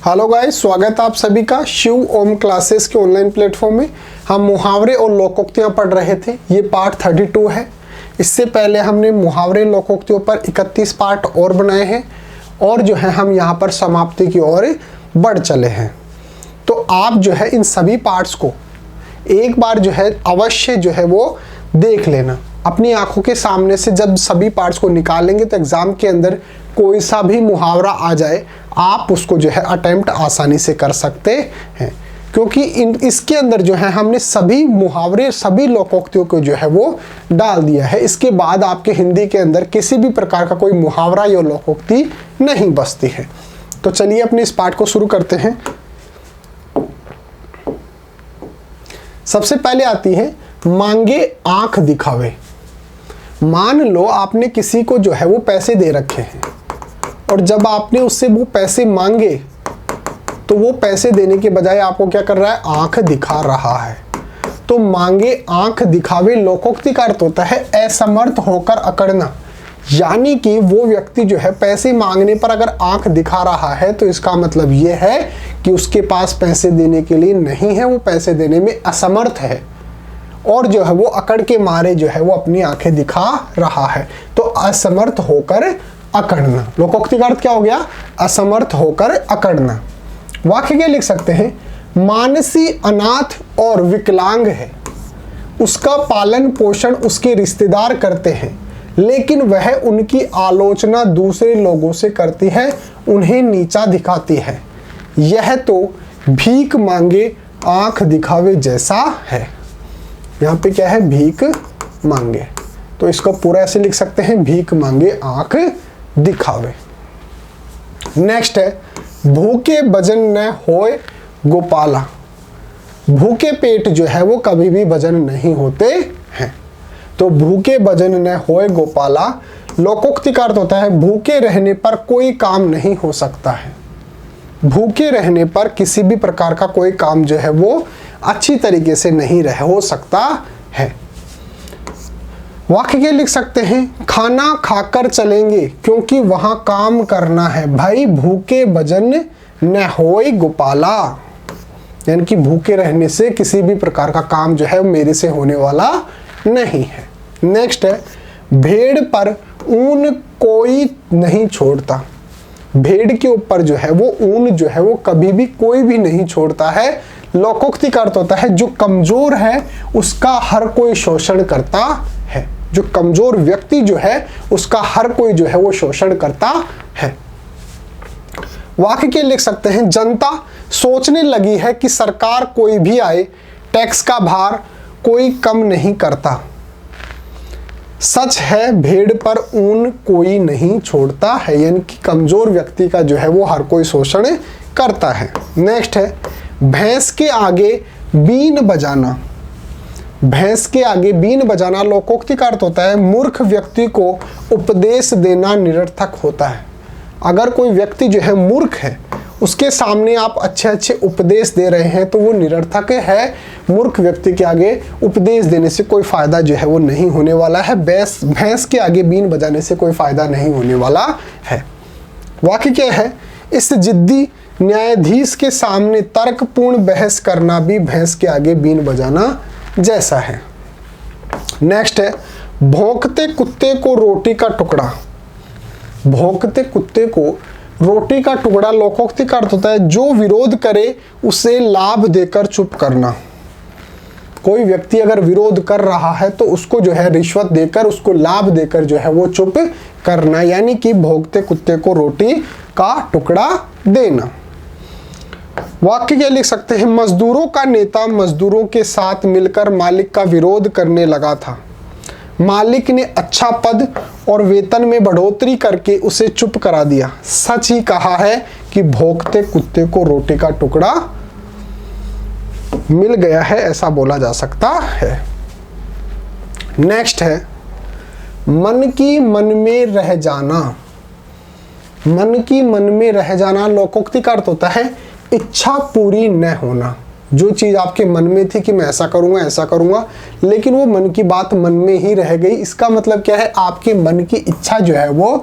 Hello guys, स्वागत है आप सभी का शिव ओम क्लासेस के ऑनलाइन प्लेटफॉर्म में। हम मुहावरे और लोकोक्तियाँ पढ़ रहे थे। ये पार्ट 32 है। इससे पहले हमने मुहावरे लोकोक्तियों पर 31 पार्ट और बनाए हैं और जो है हम यहाँ पर समाप्ति की ओर बढ़ चले हैं। तो आप जो है इन सभी पार्ट्स को एक बार जो है अवश्य जो है वो देख लेना। अपनी आंखों के सामने से जब सभी पार्ट्स को निकालेंगे तो एग्जाम के अंदर कोई सा भी मुहावरा आ जाए आप उसको जो है अटेम्प्ट आसानी से कर सकते हैं, क्योंकि इसके अंदर जो है हमने सभी मुहावरे सभी लोकोक्तियों को जो है वो डाल दिया है। इसके बाद आपके हिंदी के अंदर किसी भी प्रकार का कोई मुहावरा या लोकोक्ति नहीं बचती है। तो चलिए अपने इस पाठ को शुरू करते हैं। सबसे पहले आती है मांगे आंख दिखावे। मान लो आपने किसी को जो है वो पैसे दे रखे हैं और जब आपने उससे वो पैसे मांगे तो वो पैसे देने के बजाय आपको क्या कर रहा है, आंख दिखा रहा है। तो मांगे आंख दिखावे लोकोक्ति का अर्थ होता है असमर्थ होकर अकड़ना, यानी कि वो व्यक्ति जो है पैसे मांगने पर अगर आंख दिखा रहा है तो इसका मतलब ये है कि उसके पास पैसे देने के लिए नहीं है, वो पैसे देने में असमर्थ है और जो है वो अकड़ के मारे जो है वो अपनी आंखें दिखा रहा है। तो असमर्थ होकर अकड़ना, लोकोक्ति का अर्थ क्या हो गया, असमर्थ होकर अकड़ना। वाक्य क्या लिख सकते हैं, मानसी अनाथ और विकलांग है, उसका पालन पोषण उसके रिश्तेदार करते हैं, लेकिन वह उनकी आलोचना दूसरे लोगों से करती है, उन्हें नीचा दिखाती है। यह तो भीख मांगे आंख दिखावे जैसा है। यहाँ पे क्या है, भीख मांगे, तो इसको पूरा ऐसे लिख सकते हैं, भीख मांगे आंख दिखावे। नेक्स्ट है भूखे भजन न होए गोपाला। भूखे पेट जो है वो कभी भी भजन नहीं होते हैं। तो भूखे भजन न होए गोपाला लोकोक्ति का अर्थ होता है भूखे रहने पर कोई काम नहीं हो सकता है। भूखे रहने पर किसी भी प्रकार का कोई काम जो है वो अच्छी तरीके से नहीं हो सकता है। वाक्य के लिख सकते हैं, खाना खाकर चलेंगे क्योंकि वहां काम करना है, भाई भूखे भजन न होए गोपाला, यानी कि भूखे रहने से किसी भी प्रकार का काम जो है मेरे से होने वाला नहीं है। नेक्स्ट है भेड़ पर ऊन कोई नहीं छोड़ता। भेड़ के ऊपर जो है वो ऊन जो है वो कभी भी कोई भी नहीं छोड़ता है। लोकोक्ति का अर्थ होता है जो कमजोर है उसका हर कोई शोषण करता है। जो कमजोर व्यक्ति जो है उसका हर कोई जो है वो शोषण करता है। वाक्य के लिख सकते हैं, जनता सोचने लगी है कि सरकार कोई भी आए टैक्स का भार कोई कम नहीं करता। सच है भेड़ पर ऊन कोई नहीं छोड़ता है, यानी कि कमजोर व्यक्ति का जो है वो हर कोई शोषण करता है। नेक्स्ट है भैंस के आगे बीन बजाना। भैंस के आगे बीन बजाना लोकोक्ति का अर्थ होता है मूर्ख व्यक्ति को उपदेश देना निरर्थक होता है। अगर कोई व्यक्ति जो है मूर्ख है उसके सामने आप अच्छे अच्छे उपदेश दे रहे हैं तो वो निरर्थक है। मूर्ख व्यक्ति के आगे उपदेश देने से कोई फायदा जो है वो नहीं होने वाला है। भैंस के आगे बीन बजाने से कोई फायदा नहीं होने वाला है। वाक्य क्या है, इस जिद्दी न्यायाधीश के सामने तर्कपूर्ण बहस करना भी भैंस के आगे बीन बजाना जैसा है। नेक्स्ट है भौंकते कुत्ते को रोटी का टुकड़ा। भौंकते कुत्ते को रोटी का टुकड़ा लोकोक्ति का अर्थ होता है जो विरोध करे उसे लाभ देकर चुप करना। कोई व्यक्ति अगर विरोध कर रहा है तो उसको जो है रिश्वत देकर उसको लाभ देकर जो है वो चुप करना, यानी कि भौंकते कुत्ते को रोटी का टुकड़ा देना। वाक्य क्या लिख सकते हैं, मजदूरों का नेता मजदूरों के साथ मिलकर मालिक का विरोध करने लगा था। मालिक ने अच्छा पद और वेतन में बढ़ोतरी करके उसे चुप करा दिया। सच ही कहा है कि भौंकते कुत्ते को रोटी का टुकड़ा मिल गया है, ऐसा बोला जा सकता है। नेक्स्ट है मन की मन में रह जाना। मन की मन में रह जाना लोकोक्ति का अर्थ होता है इच्छा पूरी न होना। जो चीज आपके मन में थी कि मैं ऐसा करूंगा, लेकिन वो मन की बात मन में ही रह गई, इसका मतलब क्या है, आपके मन की इच्छा जो है वो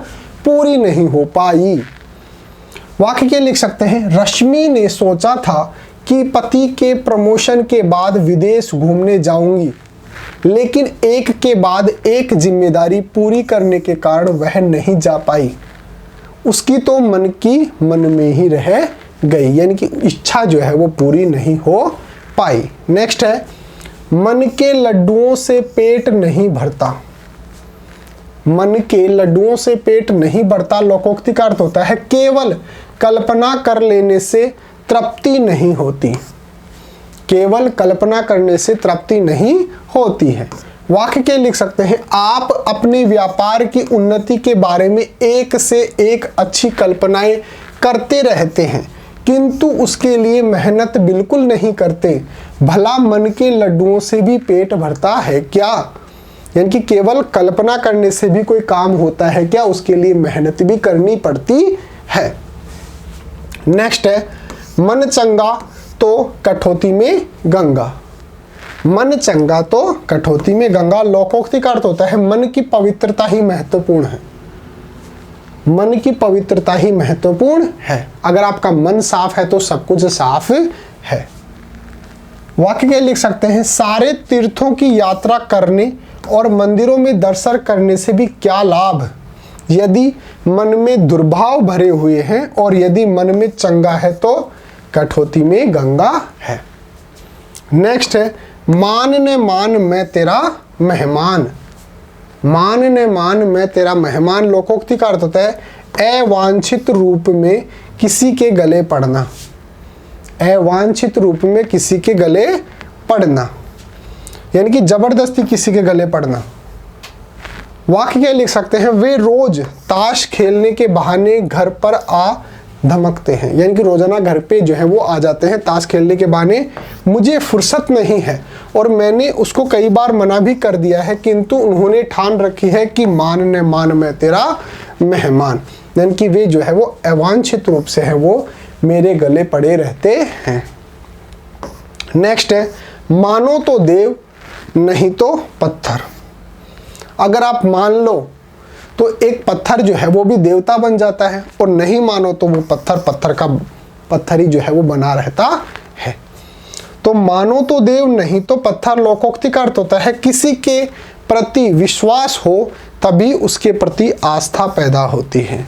पूरी नहीं हो पाई। वाक्य के लिख सकते हैं, रश्मि ने सोचा था कि पति के प्रमोशन के बाद विदेश घूमने जाऊंगी, लेकिन एक के बाद एक जिम्मेदारी पूरी करने के कारण वह नहीं जा पाई। उसकी तो मन की मन में ही रह गई, यानी कि इच्छा जो है वो पूरी नहीं हो पाई। नेक्स्ट है, मन के लड्डुओं से पेट नहीं भरता। मन के लड्डुओं से पेट नहीं भरता लोकोक्ति का अर्थ होता है केवल कल्पना कर लेने से तृप्ति नहीं होती। केवल कल्पना करने से तृप्ति नहीं होती है। वाक्य के लिख सकते हैं, आप अपने व्यापार की उन्नति के बारे में एक से एक अच्छी कल्पनाएं करते रहते हैं, किंतु उसके लिए मेहनत बिल्कुल नहीं करते। भला मन के लड्डुओं से भी पेट भरता है क्या? यानी कि केवल कल्पना करने से भी कोई काम होता है क्या? उसके लिए मेहनत भी करनी पड़ती है। नेक्स्ट है, मन चंगा तो कठौती में गंगा। मन चंगा तो कठौती में गंगा लोकोक्ति का अर्थ होता है मन की पवित्रता ही महत्वपूर्ण है। मन की पवित्रता ही महत्वपूर्ण है। अगर आपका मन साफ है तो सब कुछ साफ है। वाक्य के लिख सकते हैं, सारे तीर्थों की यात्रा करने और मंदिरों में दर्शन करने से भी क्या लाभ, यदि मन में दुर्भाव भरे हुए हैं, और यदि मन में चंगा है तो कठौती में गंगा है। नेक्स्ट है, मान ने मान मैं तेरा मेहमान। मान ने मान मैं तेरा मेहमान लोकोक्ति का अर्थ होता है अवांछित रूप में किसी के गले पड़ना। अवांछित रूप में किसी के गले पड़ना, यानी कि जबरदस्ती किसी के गले पड़ना। वाक्य के लिख सकते हैं, वे रोज ताश खेलने के बहाने घर पर आ धमकते हैं, यानी कि रोजाना घर पे जो है वो आ जाते हैं ताश खेलने के बहाने। मुझे फुर्सत नहीं है और मैंने उसको कई बार मना भी कर दिया है, किंतु उन्होंने ठान रखी है कि मान ने मान मैं तेरा मेहमान, यानी कि वे जो है वो अवांछित रूप से है वो मेरे गले पड़े रहते हैं। नेक्स्ट है, मानो तो देव नहीं तो पत्थर। अगर आप मान लो तो एक पत्थर जो है वो भी देवता बन जाता है, और नहीं मानो तो वो पत्थर ही जो है वो बना रहता है। तो मानो तो देव नहीं तो पत्थर लोकोक्ति का अर्थ होता है किसी के प्रति विश्वास हो तभी उसके प्रति आस्था पैदा होती है।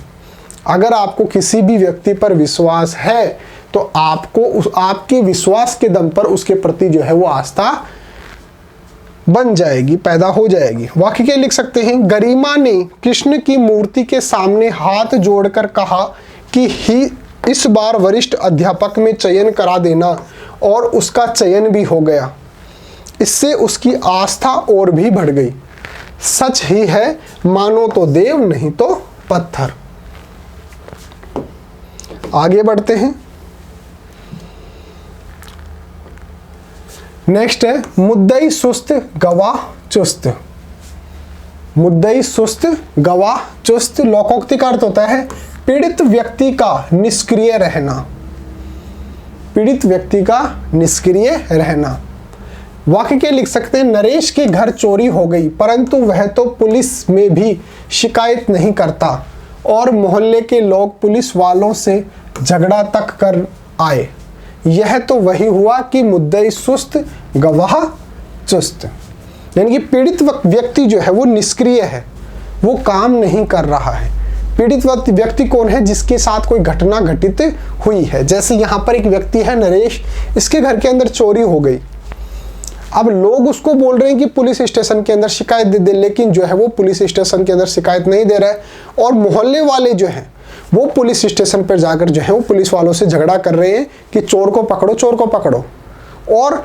अगर आपको किसी भी व्यक्ति पर विश्वास है तो आपको आपके विश्वास के दम पर उसके प्रति जो है वो आस्था बन जाएगी, पैदा हो जाएगी। वाक्य के लिख सकते हैं, गरिमा ने कृष्ण की मूर्ति के सामने हाथ जोड़कर कहा कि इस बार वरिष्ठ अध्यापक में चयन करा देना, और उसका चयन भी हो गया। इससे उसकी आस्था और भी बढ़ गई। सच ही है, मानो तो देव नहीं तो पत्थर। आगे बढ़ते हैं। नेक्स्ट है, मुद्दई सुस्त गवाह चुस्त। मुद्दई सुस्त गवाह चुस्त लोकोक्ति का अर्थ होता है पीड़ित व्यक्ति का निष्क्रिय रहना। पीड़ित व्यक्ति का निष्क्रिय रहना। वाक्य के लिख सकते हैं, नरेश के घर चोरी हो गई, परंतु वह तो पुलिस में भी शिकायत नहीं करता, और मोहल्ले के लोग पुलिस वालों से झगड़ा तक कर आए। यह तो वही हुआ कि मुद्दई सुस्त गवाह चुस्त, यानी कि पीड़ित व्यक्ति जो है वो निष्क्रिय है, वो काम नहीं कर रहा है। पीड़ित व्यक्ति कौन है? जिसके साथ कोई घटना घटित हुई है। जैसे यहाँ पर एक व्यक्ति है नरेश, इसके घर के अंदर चोरी हो गई। अब लोग उसको बोल रहे हैं कि पुलिस स्टेशन के अंदर शिकायत दे दे, लेकिन जो है वो पुलिस स्टेशन के अंदर शिकायत नहीं दे रहा है, और मोहल्ले वाले जो हैं वो पुलिस स्टेशन पर जाकर जो है वो पुलिस वालों से झगड़ा कर रहे हैं कि चोर को पकड़ो, चोर को पकड़ो, और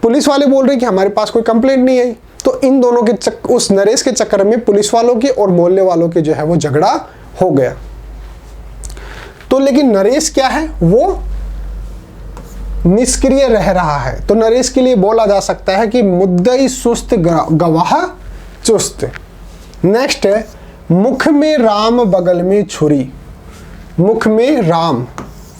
पुलिस वाले बोल रहे हैं कि हमारे पास कोई कंप्लेंट नहीं आई। तो इन दोनों के उस नरेश के चक्कर में पुलिस वालों की और मोहल्ले वालों के जो है वो झगड़ा हो गया। तो लेकिन नरेश क्या है, वो निष्क्रिय रह रहा है। तो नरेश के लिए बोला जा सकता है कि मुद्दई सुस्त गवाह चुस्त। नेक्स्ट है, मुख में राम बगल में छुरी। मुख में राम,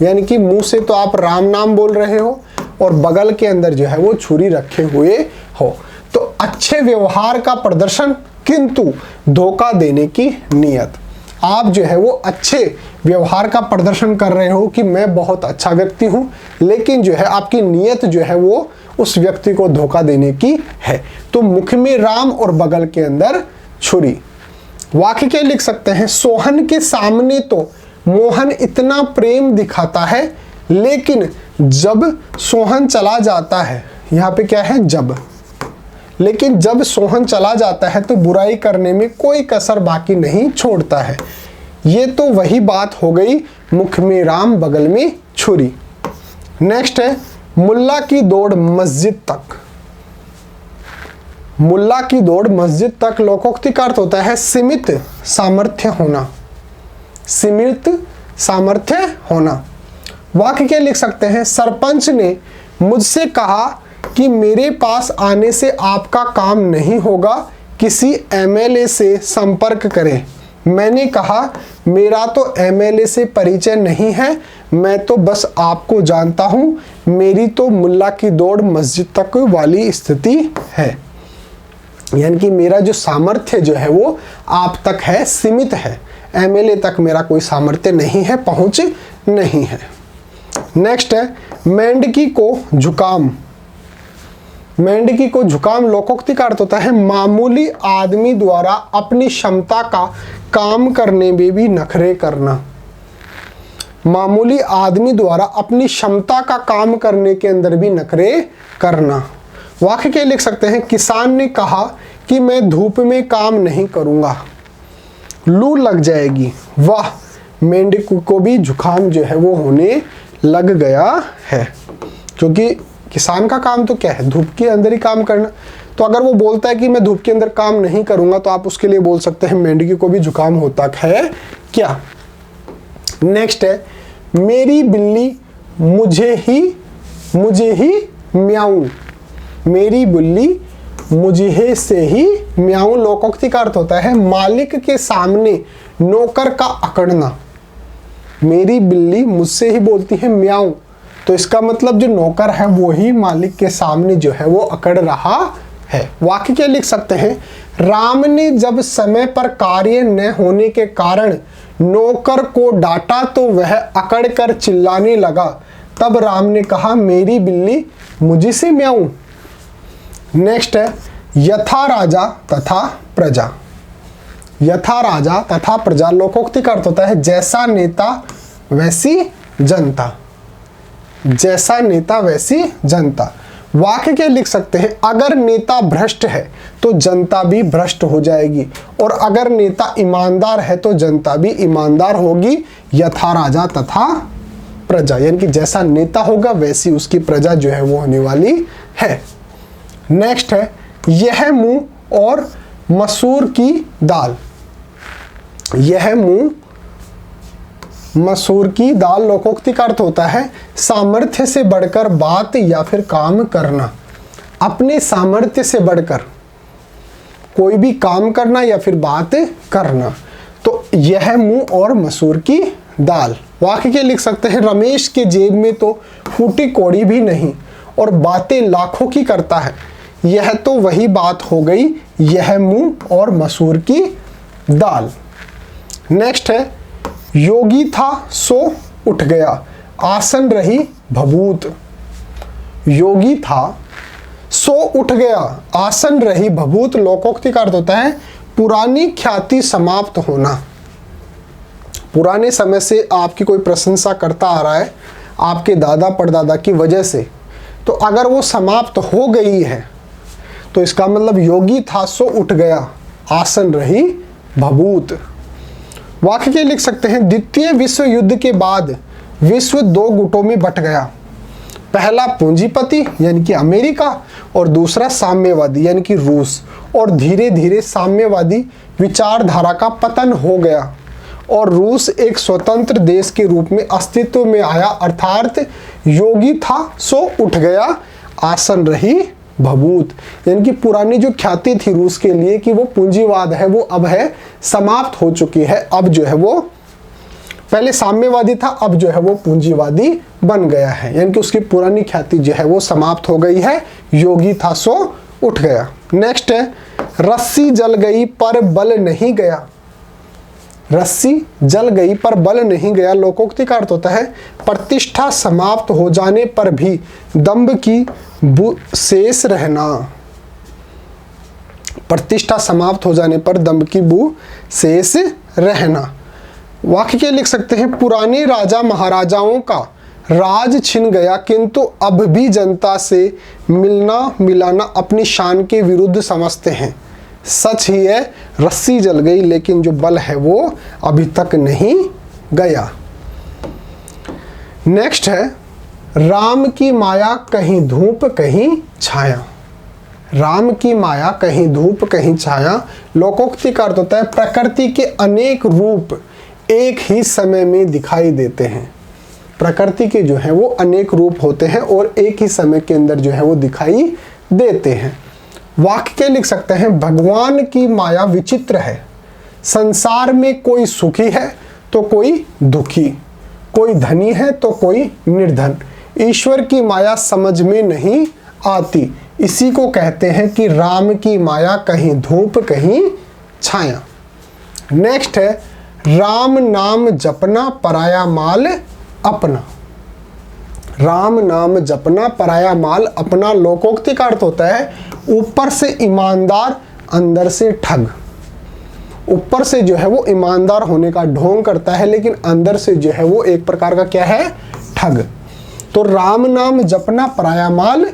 यानी कि मुंह से तो आप राम नाम बोल रहे हो और बगल के अंदर जो है वो छुरी रखे हुए हो। तो अच्छे व्यवहार का प्रदर्शन किंतु धोखा देने की नीयत। आप जो है वो अच्छे व्यवहार का प्रदर्शन कर रहे हो कि मैं बहुत अच्छा व्यक्ति हूँ, लेकिन जो है आपकी नीयत जो है वो उस व्यक्ति को धोखा देने की है। तो मुख में राम और बगल के अंदर छुरी। वाक्य क्या लिख सकते हैं, सोहन के सामने तो मोहन इतना प्रेम दिखाता है, लेकिन जब सोहन चला जाता है, यहाँ पे क्या है जब, लेकिन जब सोहन चला जाता है तो बुराई करने में कोई कसर बाकी नहीं छोड़ता है। ये तो वही बात हो गई, मुख में राम बगल में छुरी। नेक्स्ट है मुल्ला की दौड़ मस्जिद तक। मुल्ला की दौड़ मस्जिद तक लोकोक्ति का अर्थ होता है सीमित सामर्थ्य होना, सीमित सामर्थ्य होना। वाक्य क्या लिख सकते हैं, सरपंच ने मुझसे कहा कि मेरे पास आने से आपका काम नहीं होगा, किसी एमएलए से संपर्क करें। मैंने कहा मेरा तो एमएलए से परिचय नहीं है, मैं तो बस आपको जानता हूँ, मेरी तो मुल्ला की दौड़ मस्जिद तक वाली स्थिति है। यानी कि मेरा जो सामर्थ्य जो है वो आप तक है, सीमित है, एमएलए तक मेरा कोई सामर्थ्य नहीं है, पहुँच नहीं है। नेक्स्ट है मेंढकी को झुकाम। मेंढकी को झुकाम लोकोक्ति का अर्थ होता है मामूली आदमी द्वारा अपनी क्षमता का काम करने में भी नखरे करना। मामूली आदमी द्वारा अपनी क्षमता का काम करने के अंदर भी नखरे करना। वाक्य क्या लिख सकते हैं, किसान ने कहा कि मैं धूप में काम नहीं करूंगा, लू लग जाएगी। वाह, मेंढक को भी जुकाम जो है वो होने लग गया है, क्योंकि किसान का काम तो क्या है, धूप के अंदर ही काम करना। तो अगर वो बोलता है कि मैं धूप के अंदर काम नहीं करूंगा, तो आप उसके लिए बोल सकते हैं मेंढकी को भी जुकाम होता है क्या। नेक्स्ट है मेरी बिल्ली मुझे ही म्याऊं। मेरी बिल्ली मुझे से ही म्याऊं लोकोक्ति का अर्थ होता है मालिक के सामने नौकर का अकड़ना। मेरी बिल्ली मुझसे ही बोलती है म्याऊं, तो इसका मतलब जो नौकर है वो ही मालिक के सामने जो है वो अकड़ रहा है। वाक्य क्या लिख सकते हैं, राम ने जब समय पर कार्य न होने के कारण नौकर को डांटा तो वह अकड़ कर चिल्लाने लगा, तब राम ने कहा मेरी बिल्ली मुझे से म्याऊं। नेक्स्ट है यथा राजा तथा प्रजा। यथा राजा तथा प्रजा लोकोक्ति का अर्थ होता है जैसा नेता वैसी जनता। जैसा नेता वैसी जनता। वाक्य क्या लिख सकते हैं, अगर नेता भ्रष्ट है तो जनता भी भ्रष्ट हो जाएगी, और अगर नेता ईमानदार है तो जनता भी ईमानदार होगी। यथा राजा तथा प्रजा, यानी कि जैसा नेता होगा वैसी उसकी प्रजा जो है वो होने वाली है। नेक्स्ट है यह मुंह और मसूर की दाल। यह मुंह मसूर की दाल लोकोक्ति का अर्थ होता है सामर्थ्य से बढ़कर बात या फिर काम करना। अपने सामर्थ्य से बढ़कर कोई भी काम करना या फिर बात करना। तो यह मुंह और मसूर की दाल। वाक्य के लिख सकते हैं रमेश के जेब में तो फूटी कौड़ी भी नहीं और बातें लाखों की करता है। यह तो वही बात हो गई, यह मुंह और मसूर की दाल। नेक्स्ट है योगी था सो उठ गया, आसन रही भभूत। योगी था सो उठ गया, आसन रही भभूत लोकोक्ति का अर्थ होता है पुरानी ख्याति समाप्त होना। पुराने समय से आपकी कोई प्रशंसा करता आ रहा है आपके दादा परदादा की वजह से, तो अगर वो समाप्त हो गई है तो इसका मतलब योगी था सो उठ गया, आसन रही भभूत। वाक्य के लिख सकते हैं द्वितीय विश्व युद्ध के बाद विश्व दो गुटों में बट गया। पहला पूंजीपति यानी कि अमेरिका, और दूसरा साम्यवादी यानी कि रूस। और धीरे धीरे साम्यवादी विचारधारा का पतन हो गया और रूस एक स्वतंत्र देश के रूप में अस्तित्व में आया, अर्थात योगी था सो उठ गया, आसन रही भभूत। यानी कि पुरानी जो ख्याति थी रूस के लिए कि वो पूंजीवाद है, वो अब है समाप्त हो चुकी है। अब जो है वो पहले साम्यवादी था, अब जो है वो पूंजीवादी बन गया है, यानी कि उसकी पुरानी ख्याति जो है वो समाप्त हो गई है। योगी था सो उठ गया। नेक्स्ट है रस्सी जल गई पर बल नहीं गया। रस्सी जल गई पर बल नहीं गया। लोकोक्ति का अर्थ होता है प्रतिष्ठा समाप्त हो जाने पर भी दंभ की बू शेष रहना। प्रतिष्ठा समाप्त हो जाने पर दंभ की बू शेष रहना। वाक्य के लिख सकते हैं पुराने राजा महाराजाओं का राज छिन गया किंतु अब भी जनता से मिलना मिलाना अपनी शान के विरुद्ध समझते हैं। सच ही है, रस्सी जल गई लेकिन जो बल है वो अभी तक नहीं गया। नेक्स्ट है राम की माया कहीं धूप कहीं छाया। राम की माया कहीं धूप कहीं छाया। लोकोक्ति का अर्थ होता है प्रकृति के अनेक रूप एक ही समय में दिखाई देते हैं। प्रकृति के जो है वो अनेक रूप होते हैं और एक ही समय के अंदर जो है वो दिखाई देते हैं। वाक्य के लिख सकते हैं भगवान की माया विचित्र है। संसार में कोई सुखी है तो कोई दुखी, कोई धनी है तो कोई निर्धन। ईश्वर की माया समझ में नहीं आती। इसी को कहते हैं कि राम की माया कहीं धूप कहीं छाया। नेक्स्ट है राम नाम जपना पराया माल अपना। राम नाम जपना पराया माल अपना। लोकोक्ति का अर्थ होता है ऊपर से ईमानदार अंदर से ठग। ऊपर से जो है वो ईमानदार होने का ढोंग करता है लेकिन अंदर से जो है वो एक प्रकार का क्या है, ठग। तो राम नाम जपना पराया माल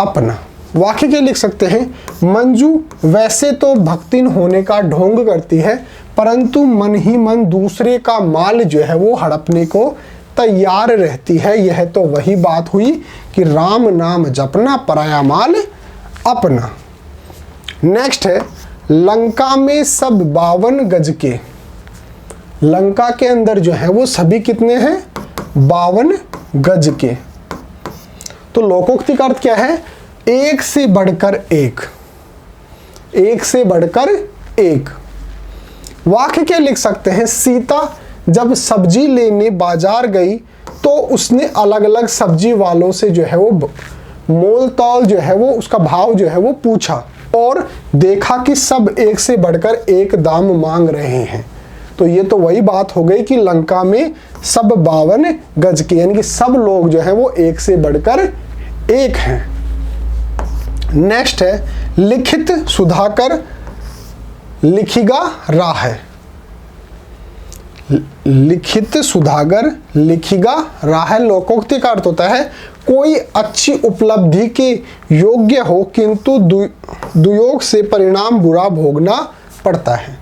अपना। वाक्य के लिख सकते हैं मंजू वैसे तो भक्तिन होने का ढोंग करती है परंतु मन ही मन दूसरे का माल जो है वो हड़पने को तैयार रहती है। यह तो वही बात हुई कि राम नाम जपना पराया माल अपना। नेक्स्ट है लंका में सब 52 गज के। लंका के अंदर जो है वो सभी कितने हैं, 52 गज के। तो लोकोक्ति का अर्थ क्या है, एक से बढ़कर एक, एक से बढ़कर एक। वाक्य क्या लिख सकते हैं सीता जब सब्जी लेने बाजार गई तो उसने अलग अलग सब्जी वालों से जो है वो मोल तौल जो है वो उसका भाव जो है वो पूछा और देखा कि सब एक से बढ़कर एक दाम मांग रहे हैं। तो ये तो वही बात हो गई कि लंका में सब 52 गज के, यानी कि सब लोग जो है वो एक से बढ़कर एक हैं। नेक्स्ट है लिखित सुधाकर लिखिगा राह है। लिखित सुधागर लिखिगा राह। लोकोक्ति का अर्थ होता है कोई अच्छी उपलब्धि के योग्य हो किंतु दुयोग से परिणाम बुरा भोगना पड़ता है।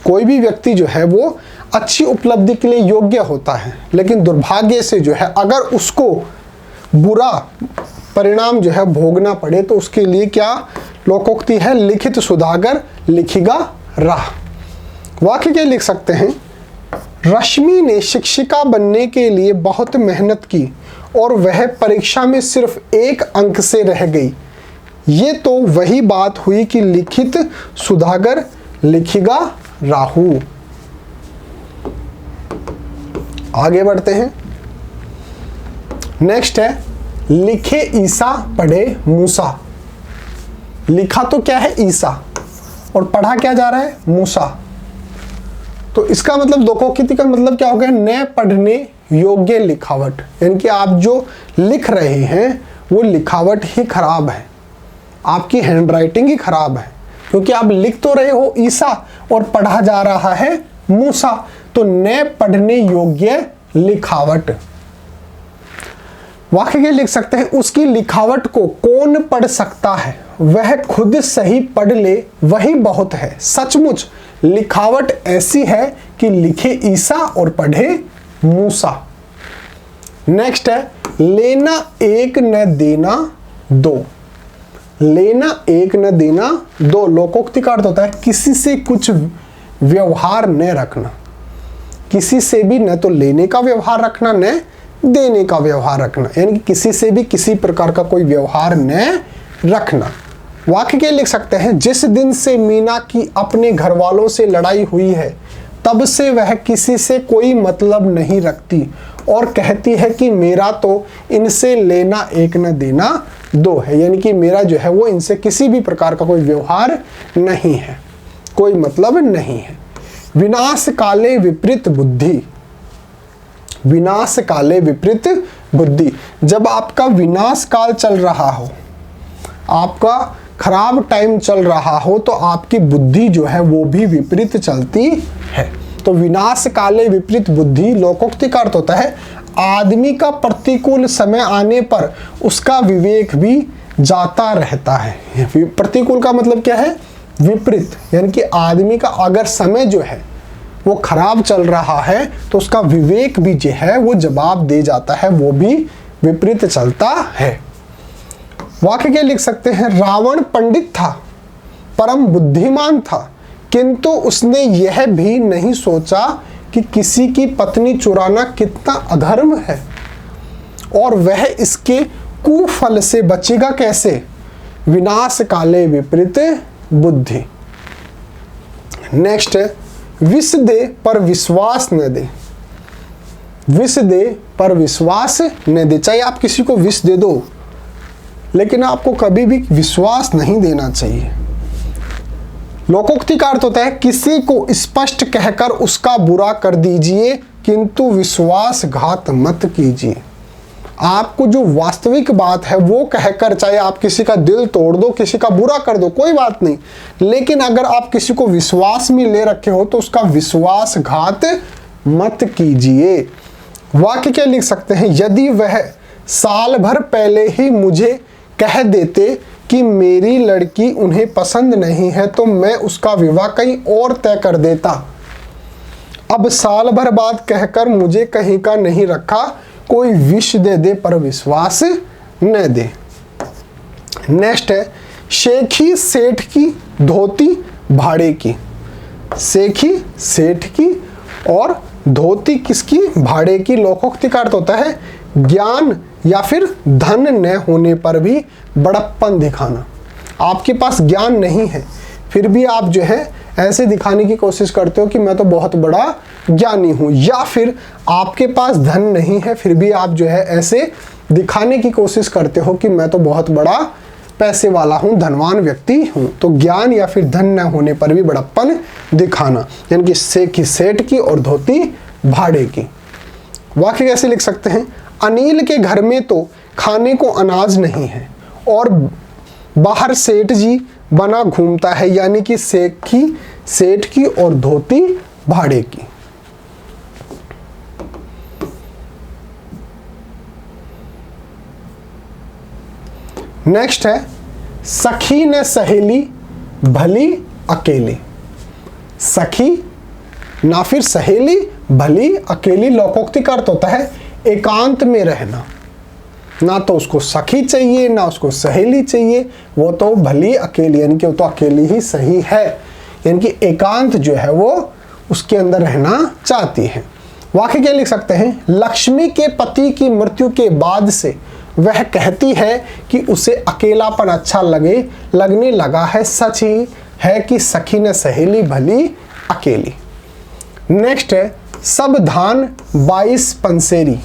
कोई भी व्यक्ति जो है वो अच्छी उपलब्धि के लिए योग्य होता है लेकिन दुर्भाग्य से जो है अगर उसको बुरा परिणाम जो है भोगना पड़े तो उसके लिए क्या लोकोक्ति है, लिखित सुधागर लिखिगा राह। वाक्य क्या लिख सकते हैं रश्मि ने शिक्षिका बनने के लिए बहुत मेहनत की और वह परीक्षा में सिर्फ 1 अंक से रह गई। ये तो वही बात हुई कि लिखित सुधागर लिखिगा राहु। आगे बढ़ते हैं। नेक्स्ट है लिखे ईसा पढ़े मूसा। लिखा तो क्या है ईसा और पढ़ा क्या जा रहा है मूसा। तो इसका मतलब लोकोक्ति का मतलब क्या हो गया, न पढ़ने योग्य लिखावट, यानी कि आप जो लिख रहे हैं वो लिखावट ही खराब है, आपकी हैंडराइटिंग ही खराब है क्योंकि आप लिख तो रहे हो ईसा और पढ़ा जा रहा है मूसा। तो न पढ़ने योग्य लिखावट। वाक्य के लिख सकते हैं उसकी लिखावट को कौन पढ़ सकता है, वह खुद सही पढ़ ले वही बहुत है। सचमुच लिखावट ऐसी है कि लिखे ईसा और पढ़े मूसा। नेक्स्ट है लेना एक न देना दो। लेना एक न देना दो। लोकोक्ति का अर्थ होता है किसी से कुछ व्यवहार न रखना। किसी से भी न तो लेने का व्यवहार रखना न देने का व्यवहार रखना, यानी कि किसी से भी किसी प्रकार का कोई व्यवहार न रखना। वाक्य के लिख सकते हैं जिस दिन से मीना की अपने घर वालों से लड़ाई हुई है तब से वह किसी से कोई मतलब नहीं रखती और कहती है कि मेरा तो इनसे लेना एक न देना दो है, यानी कि मेरा जो है वो इनसे किसी भी प्रकार का कोई व्यवहार नहीं है, कोई मतलब नहीं है। विनाश काले विपरीत बुद्धि, विनाश काले विपरीत बुद्धि, जब आपका विनाश काल चल रहा हो, आपका खराब टाइम चल रहा हो, तो आपकी बुद्धि जो है वो भी विपरीत चलती है। तो विनाश काले विपरीत बुद्धि लोकोक्ति का अर्थ होता है आदमी का प्रतिकूल समय आने पर उसका विवेक भी जाता रहता है। प्रतिकूल का मतलब क्या है? विपरीत, यानी कि आदमी का अगर समय जो है वो खराब चल रहा है तो उसका विवेक भी जो है वो जवाब दे जाता है, वो भी विपरीत चलता है। वाक्य क्या लिख सकते हैं? रावण पंडित था, परम बुद्धिमान था, किंतु उसने यह भी नहीं सोचा कि किसी की पत्नी चुराना कितना अधर्म है और वह इसके कुफल से बचेगा कैसे? विनाश काले विपरीत बुद्धि। नेक्स्ट है विष दे पर विश्वास न दे, विष दे पर विश्वास न दे। चाहे आप किसी को विष दे दो, लेकिन आपको कभी भी विश्वास नहीं देना चाहिए। लोकोक्ति का अर्थ होता है किसी को स्पष्ट कहकर उसका बुरा कर दीजिए, किंतु विश्वासघात मत कीजिए। आपको जो वास्तविक बात है वो कहकर, चाहे आप किसी का दिल तोड़ दो, किसी का बुरा कर दो, कोई बात नहीं, लेकिन अगर आप किसी को विश्वास में ले रखे हो तो उसका विश्वासघात मत कीजिए। वाक्य क्या लिख सकते हैं? यदि वह साल भर पहले ही मुझे कह देते कि मेरी लड़की उन्हें पसंद नहीं है तो मैं उसका विवाह कहीं और तय कर देता। अब साल भर बाद कहकर मुझे कहीं का नहीं रखा, कोई विष दे दे पर विश्वास न दे। नेक्स्ट है शेखी सेठ की धोती भाड़े की। शेखी सेठ की और धोती किसकी? भाड़े की। लोकोक्ति का अर्थ होता है ज्ञान या फिर धन न होने पर भी बड़प्पन दिखाना। आपके पास ज्ञान नहीं है फिर भी आप जो है ऐसे दिखाने की कोशिश करते हो कि मैं तो बहुत बड़ा ज्ञानी हूं, या फिर आपके पास धन नहीं है फिर भी आप जो है ऐसे दिखाने की कोशिश करते हो कि मैं तो बहुत बड़ा पैसे वाला हूं, धनवान व्यक्ति हूं। तो ज्ञान या फिर धन न होने पर भी बड़प्पन दिखाना, यानी कि शेखी सेठ की और धोती भाड़े की। वाक्य कैसे लिख सकते हैं? अनिल के घर में तो खाने को अनाज नहीं है और बाहर सेठ जी बना घूमता है, यानी कि शेखी सेठ की और धोती भाड़े की। नेक्स्ट है सखी न सहेली भली अकेली। सखी ना फिर सहेली भली अकेली। लोकोक्ति का अर्थ होता है एकांत में रहना। ना तो उसको सखी चाहिए ना उसको सहेली चाहिए, वो तो भली अकेली, यानी कि वो तो अकेली ही सही है, यानी कि एकांत जो है वो उसके अंदर रहना चाहती है। वाक्य क्या लिख सकते हैं? लक्ष्मी के पति की मृत्यु के बाद से वह कहती है कि उसे अकेलापन अच्छा लगने लगा है। सच ही है कि सखी ने सहेली भली अकेली। नेक्स्ट है सब धान 22 पंसेरी।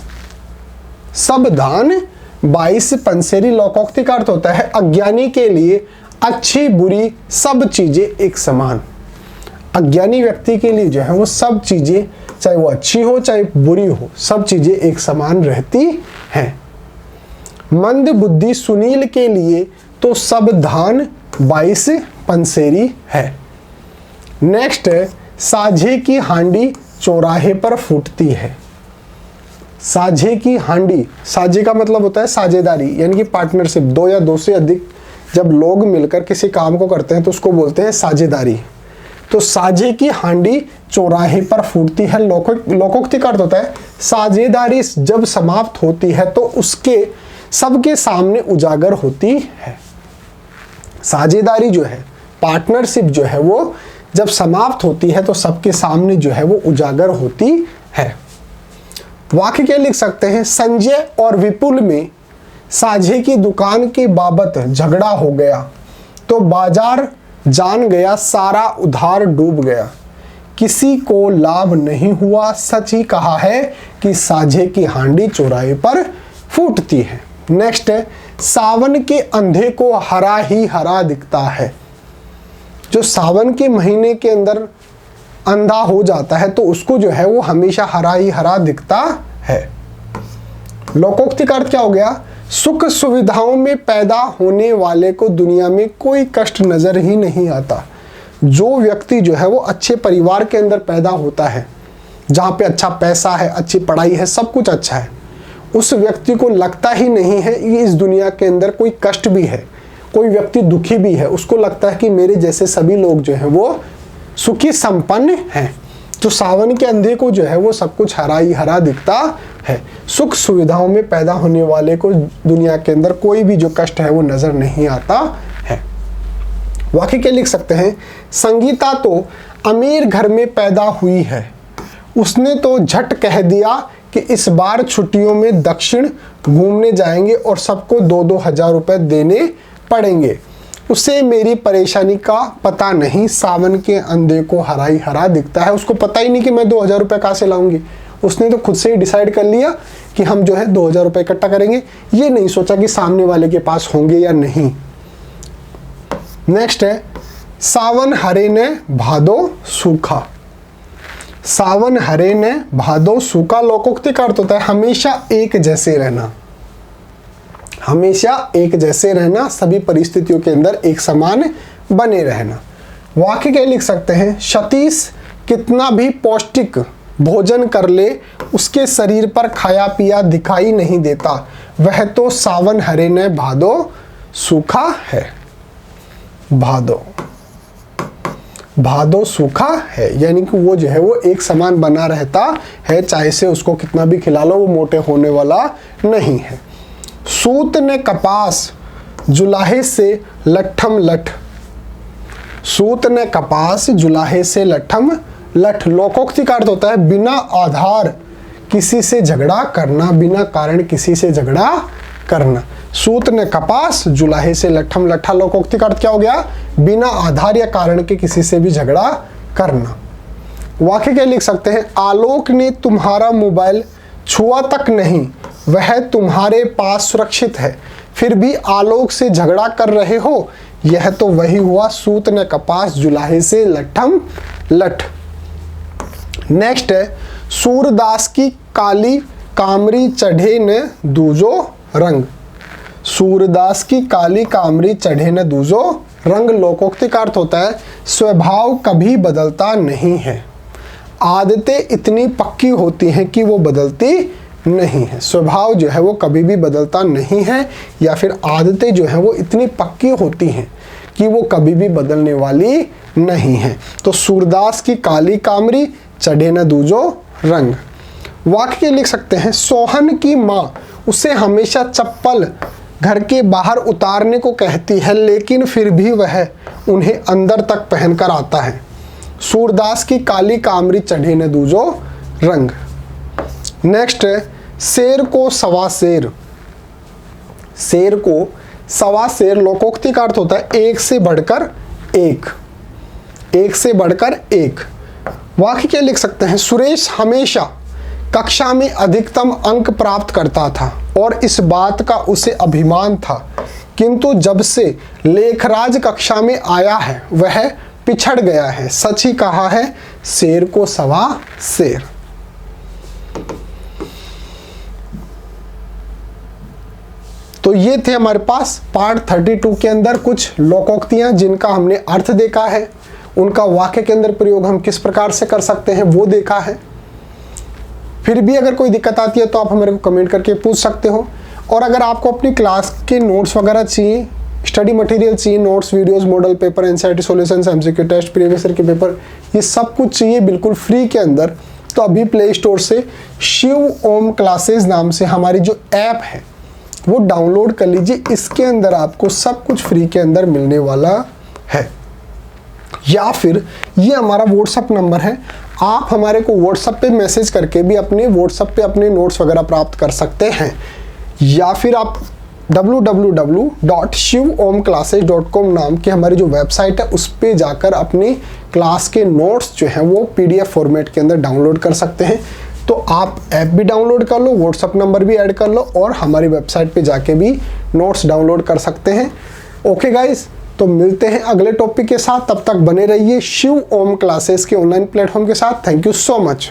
सब धान 22 पंसेरी। लोकोक्ति का अर्थ होता है अज्ञानी के लिए अच्छी बुरी सब चीजें एक समान। अज्ञानी व्यक्ति के लिए जो है वो सब चीजें, चाहे वो अच्छी हो चाहे बुरी हो, सब चीजें एक समान रहती हैं। मंद बुद्धि सुनील के लिए तो सब धान 22 पंसेरी है। नेक्स्ट है साझे की हांडी चौराहे पर फूटती है। साझे की हांडी, साझे का मतलब होता है साझेदारी, यानी कि पार्टनरशिप। दो या दो से अधिक जब लोग मिलकर किसी काम को करते हैं तो उसको बोलते हैं साझेदारी। तो साझे की हांडी चौराहे पर फूटती है। लोकोक्ति का अर्थ होता है साझेदारी जब समाप्त होती है तो उसके सबके सामने उजागर होती है। साझेदारी जो है, पार्टनरशिप जो है, वो जब समाप्त होती है तो सबके सामने जो है वो उजागर होती है। वाक्य क्या लिख सकते हैं? संजय और विपुल में साझे की दुकान के बाबत झगड़ा हो गया तो बाजार जान गया, सारा उधार डूब गया, किसी को लाभ नहीं हुआ। सच ही कहा है कि साझे की हांडी चौराहे पर फूटती है। नेक्स्ट है सावन के अंधे को हरा ही हरा दिखता है। जो सावन के महीने के अंदर अंधा हो जाता है तो उसको जो है वो हमेशा हरा ही हरा दिखता है। लोकोक्ति का अर्थ क्या हो गया? सुख सुविधाओं में पैदा होने वाले को दुनिया में कोई कष्ट नजर ही नहीं आता। जो व्यक्ति जो है वो अच्छे परिवार के अंदर पैदा होता है, जहाँ पे अच्छा पैसा है, अच्छी पढ़ाई है, सब कुछ अच्छा है, उस व्यक्ति को लगता ही नहीं है कि इस दुनिया के अंदर कोई कष्ट भी है, कोई व्यक्ति दुखी भी है। उसको लगता है कि मेरे जैसे सभी लोग जो हैं वो सुखी संपन्न हैं। तो सावन के अंधे को जो है वो सब कुछ हरा ही हरा दिखता है। सुख सुविधाओं में पैदा होने वाले को दुनिया के अंदर कोई भी जो कष्ट है वो नजर नहीं आता है। वाक्य क्या लिख सकते हैं? संगीता तो अमीर घर में पैदा हुई है, उसने तो झट कह दिया कि इस बार छुट्टियों में दक्षिण घूमने जाएंगे और सबको 2-2 हजार रुपए देने पड़ेंगे। उसे मेरी परेशानी का पता नहीं, सावन के अंधे को हरा ही हरा दिखता है। उसको पता ही नहीं कि मैं 2000 रुपये कहाँ से लाऊंगी। उसने तो खुद से ही डिसाइड कर लिया कि हम जो है 2000 रुपये इकट्ठा करेंगे। ये नहीं सोचा कि सामने वाले के पास होंगे या नहीं। नेक्स्ट है सावन हरे ने भादो सूखा। सावन हरे ने भादो सूखा लोकोक्ति का अर्थ होता है हमेशा एक जैसे रहना, हमेशा एक जैसे रहना, सभी परिस्थितियों के अंदर एक समान बने रहना। वाक्य क्या लिख सकते हैं? सतीश कितना भी पौष्टिक भोजन कर ले उसके शरीर पर खाया पिया दिखाई नहीं देता, वह तो सावन हरे ने भादो सूखा है। भादो, भादो सूखा है यानी कि वो जो है वो एक समान बना रहता है, चाहे से उसको कितना भी खिला लो वो मोटे होने वाला नहीं है। सूत ने कपास जुलाहे से लट्ठम लठ। सूत ने कपास जुलाहे से लट्ठम लठ लोकोक्ति का अर्थ होता है बिना आधार किसी से झगड़ा करना, बिना कारण किसी से झगड़ा करना। सूत ने कपास जुलाहे से लट्ठम लट्ठा लोकोक्ति का अर्थ क्या हो गया? बिना आधार या कारण के किसी से भी झगड़ा करना। वाक्य क्या लिख सकते हैं? आलोक ने तुम्हारा मोबाइल छुआ तक नहीं, वह तुम्हारे पास सुरक्षित है, फिर भी आलोक से झगड़ा कर रहे हो, यह तो वही हुआ सूत ने कपास जुलाहे से लट्ठम लठ। नेक्स्ट है सूरदास की काली कामरी चढ़े न दूजो रंग। सूरदास की काली कामरी चढ़े न दूजो रंग लोकोक्ति का अर्थ होता है स्वभाव कभी बदलता नहीं है, आदतें इतनी पक्की होती हैं कि वो बदलती नहीं है। स्वभाव जो है वो कभी भी बदलता नहीं है, या फिर आदतें जो है वो इतनी पक्की होती हैं कि वो कभी भी बदलने वाली नहीं है। तो सूरदास की काली कामरी चढ़े न दूजो रंग। वाक्य लिख सकते हैं सोहन की माँ उसे हमेशा चप्पल घर के बाहर उतारने को कहती है, लेकिन फिर भी वह उन्हें अंदर तक पहनकर आता है। सूरदास की काली कामरी चढ़े न दूजो रंग। नेक्स्ट है शेर को सवा शेर। शेर को सवा शेर लोकोक्ति का अर्थ होता है एक से बढ़कर एक, एक से बढ़कर एक। वाक्य क्या लिख सकते हैं? सुरेश हमेशा कक्षा में अधिकतम अंक प्राप्त करता था और इस बात का उसे अभिमान था, किंतु जब से लेखराज कक्षा में आया है वह पिछड़ गया है। सच ही कहा है शेर को सवा शेर। तो ये थे हमारे पास पार्ट 32 के अंदर कुछ लोकोक्तियां जिनका हमने अर्थ देखा है, उनका वाक्य के अंदर प्रयोग हम किस प्रकार से कर सकते हैं वो देखा है। फिर भी अगर कोई दिक्कत आती है तो आप हमारे को कमेंट करके पूछ सकते हो। और अगर आपको अपनी क्लास के नोट्स वगैरह चाहिए, स्टडी मटेरियल चाहिए, notes, videos, model paper, NCERT solutions, MCQ test, previous year के पेपर, ये सब कुछ चाहिए बिल्कुल फ्री के अंदर, तो अभी प्ले स्टोर से शिव ओम क्लासेस नाम से हमारी जो ऐप है वो डाउनलोड कर लीजिए। इसके अंदर आपको सब कुछ फ्री के अंदर मिलने वाला है। या फिर ये हमारा व्हाट्सअप नंबर है, आप हमारे को व्हाट्सअप पे मैसेज करके भी अपने व्हाट्सअप पे अपने नोट्स वगैरह प्राप्त कर सकते हैं। या फिर आप www.shivomclasses.com नाम की हमारी जो वेबसाइट है उस पे जाकर अपनी क्लास के नोट्स जो हैं वो PDF फॉर्मेट के अंदर डाउनलोड कर सकते हैं। तो आप ऐप भी डाउनलोड कर लो, व्हाट्सअप नंबर भी ऐड कर लो और हमारी वेबसाइट पे जाके भी नोट्स डाउनलोड कर सकते हैं। ओके गाइस, तो तो मिलते हैं अगले टॉपिक के साथ, तब तक बने रहिए शिव ओम क्लासेस के ऑनलाइन प्लेटफॉर्म के साथ। Thank you so much.